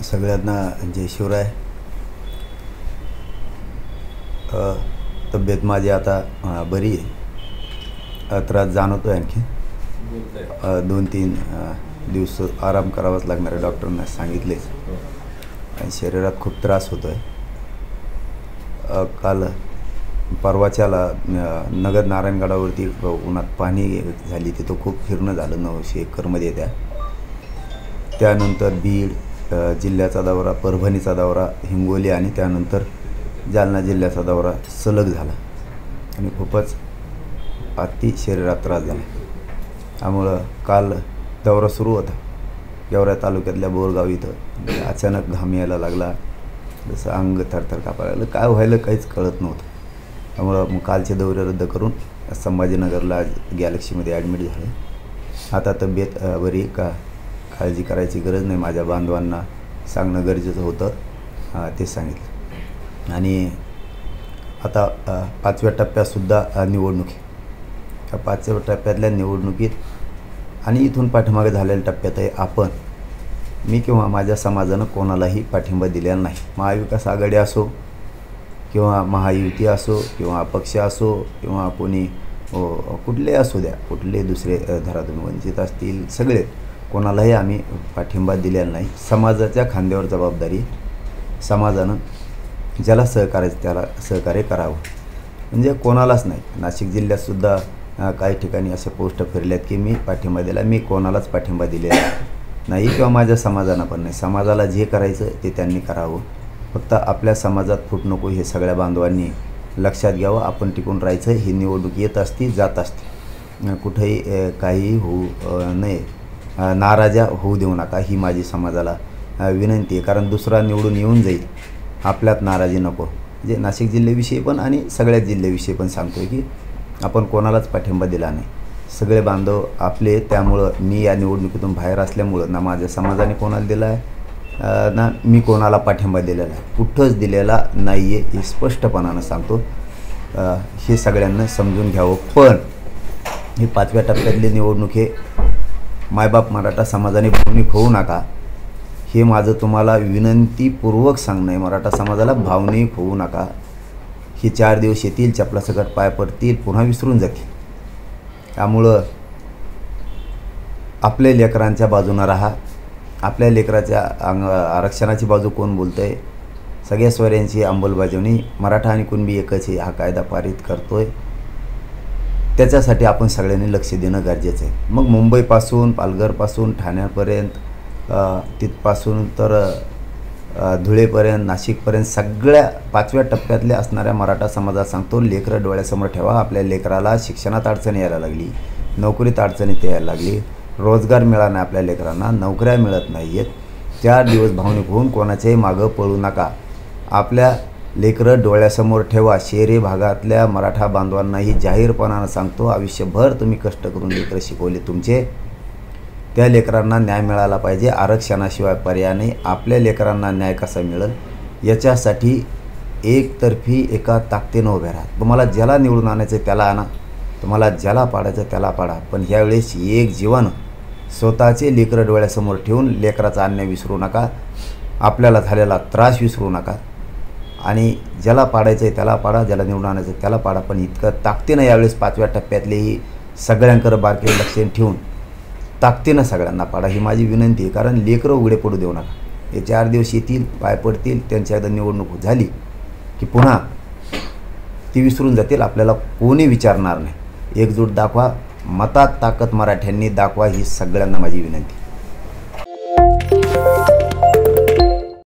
सगळ्यांना जय शिवराय। तब्येत माझी आता बरी आहे। त्रास जाणवतोय, आणखी 2-3 दिवस आराम करावाच लागणार आहे, डॉक्टरने सांगितलेच। आणि शरीरात खूप त्रास होतोय। काल परवाच्याला नगर नारायणगडावरती उन्हात पाणी झाली, तिथं खूप फिरणं झालं 900 एकरमध्ये। त्यानंतर बीड जिल्ह्याचा दौरा, परभणीचा दौरा, हिंगोली आणि त्यानंतर जालना जिल्ह्याचा दौरा सलग झाला आणि खूपच अति शरीरात त्रास झाला। त्यामुळं काल दौरा सुरू होता गेवराई तालुक्यातल्या बोरगाव इथं। अचानक घाम यायला लागला, जसं अंग थरथर कापायला लागलं, काय व्हायला काहीच कळत नव्हतं। त्यामुळं मग कालचे दौरे रद्द करून संभाजीनगरला गॅलेक्सीमध्ये ॲडमिट झाले। आता तब्येत बरी का, काळजी करायची गरज नाही, माझ्या बांधवांना सांगणं गरजेचं होतं, ते सांगितलं। आणि आता 5व्या टप्प्यातसुद्धा निवडणूक आहे। त्या 5व्या टप्प्यातल्या निवडणुकीत आणि इथून पाठीमागे झालेल्या टप्प्यातही मी किंवा माझ्या समाजानं कोणालाही पाठिंबा दिलेला नाही। महाविकास आघाडी असो किंवा महायुती असो किंवा अपक्ष असो किंवा कोणी कुठले असू द्या, कुठले दुसरे धरातून वंचित असतील, सगळे कोणालाही आम्ही पाठिंबा दिलेला नाही। समाजाच्या खांद्यावर जबाबदारी, समाजानं ज्याला सहकार्याचं त्याला सहकार्य करावं, म्हणजे कोणालाच नाही। नाशिक जिल्ह्यातसुद्धा काही ठिकाणी अशा पोस्ट फिरल्यात की मी पाठिंबा दिला, मी कोणालाच पाठिंबा दिलेला नाही किंवा माझ्या समाजानं पण नाही। समाजाला जे करायचं ते त्यांनी करावं, फक्त आपल्या समाजात फूट नको हे सगळ्या बांधवांनी लक्षात घ्यावं। आपण टिकून राहायचं, ही निवडणूक येत असती जात असते, कुठेही काही होऊ नये, नाराजा होऊ देऊ नका, ही माझी समाजाला विनंती आहे। कारण दुसरा निवडून येऊन जाईल, आपल्यात नाराजी नको। म्हणजे नाशिक जिल्ह्याविषयी पण आणि सगळ्याच जिल्ह्याविषयी पण सांगतो की आपण कोणालाच पाठिंबा दिला नाही, सगळे बांधव आपले। त्यामुळं मी या निवडणुकीतून बाहेर असल्यामुळं ना माझ्या समाजाने कोणाला दिला आहे ना मी कोणाला पाठिंबा दिलेला आहे, कुठंच दिलेला नाही आहे, हे स्पष्टपणानं सांगतो। हे सगळ्यांना समजून घ्यावं। पण ही 5व्या टप्प्यातली निवडणूक हे मायबाप मराठा समाजाने भावनिक होऊ नका, हे माझं तुम्हाला विनंतीपूर्वक सांगणं आहे। मराठा समाजाला भावनिक होऊ नका। हे 4 दिवस येतील, चपलासकट पाय पडतील, पुन्हा विसरून जातील। त्यामुळं आपल्या लेकरांच्या बाजूनं राहा। आपल्या लेकराच्या आरक्षणाची बाजू कोण बोलतं आहे? सगळ्या स्वऱ्यांची अंमलबजावणी मराठा आणि कुणबी एकच आहे, हा कायदा पारित करतो आहे। त्याच्यासाठी आपण सगळ्यांनी लक्ष देणं गरजेचं आहे। मग मुंबईपासून, पालघरपासून, ठाण्यापर्यंत, तिथपासून तर धुळेपर्यंत, नाशिकपर्यंत सगळ्या 5व्या टप्प्यातल्या असणाऱ्या मराठा समाजात सांगतो, लेकरं डोळ्यासमोर ठेवा। आपल्या लेकराला शिक्षणात अडचण यायला लागली, नोकरीत अडचणी यायला लागली, रोजगार मिळाला नाही, आपल्या लेकरांना नोकऱ्या मिळत नाही आहेत। 4 दिवस भावनिक होऊन कोणाच्याही मागं पळू नका, आपल्या लेकरं डोळ्यासमोर ठेवा। शहरी भागातल्या मराठा बांधवांनाही जाहीरपणानं सांगतो, आयुष्यभर तुम्ही कष्ट करून लेकरं शिकवले तुमचे, त्या लेकरांना न्याय मिळाला पाहिजे। आरक्षणाशिवाय पर्याय नाही। आपल्या लेकरांना न्याय कसा मिळेल याच्यासाठी एकतर्फी एका ताकदीनं उभे राहा। तुम्हाला ज्याला निवडून आणायचं त्याला आणा, तुम्हाला ज्याला पाडायचं त्याला पाडा, पण ह्यावेळेस एक जीवन स्वतःचे लेकरं डोळ्यासमोर ठेवून लेकराचा अन्याय विसरू नका, आपल्याला झालेला त्रास विसरू नका। आणि ज्याला पाडायचं आहे त्याला पाडा, ज्याला निवडून आणायचं त्याला पाडा, पण इतकं ताकदीनं यावेळेस 5व्या टप्प्यातलेही सगळ्यांकडे बारकाईने लक्ष ठेवून ताकदीनं सगळ्यांना पाडा, ही माझी विनंती आहे। कारण लेकरं उघडे पडू देऊ नका। हे 4 दिवस येतील, पाय पडतील, त्यांच्या एकदा निवडणूक झाली की पुन्हा ती विसरून जातील, आपल्याला कोणी विचारणार नाही। एकजूट दाखवा, मतात ताकद मराठ्यांनी दाखवा, ही सगळ्यांना माझी विनंती।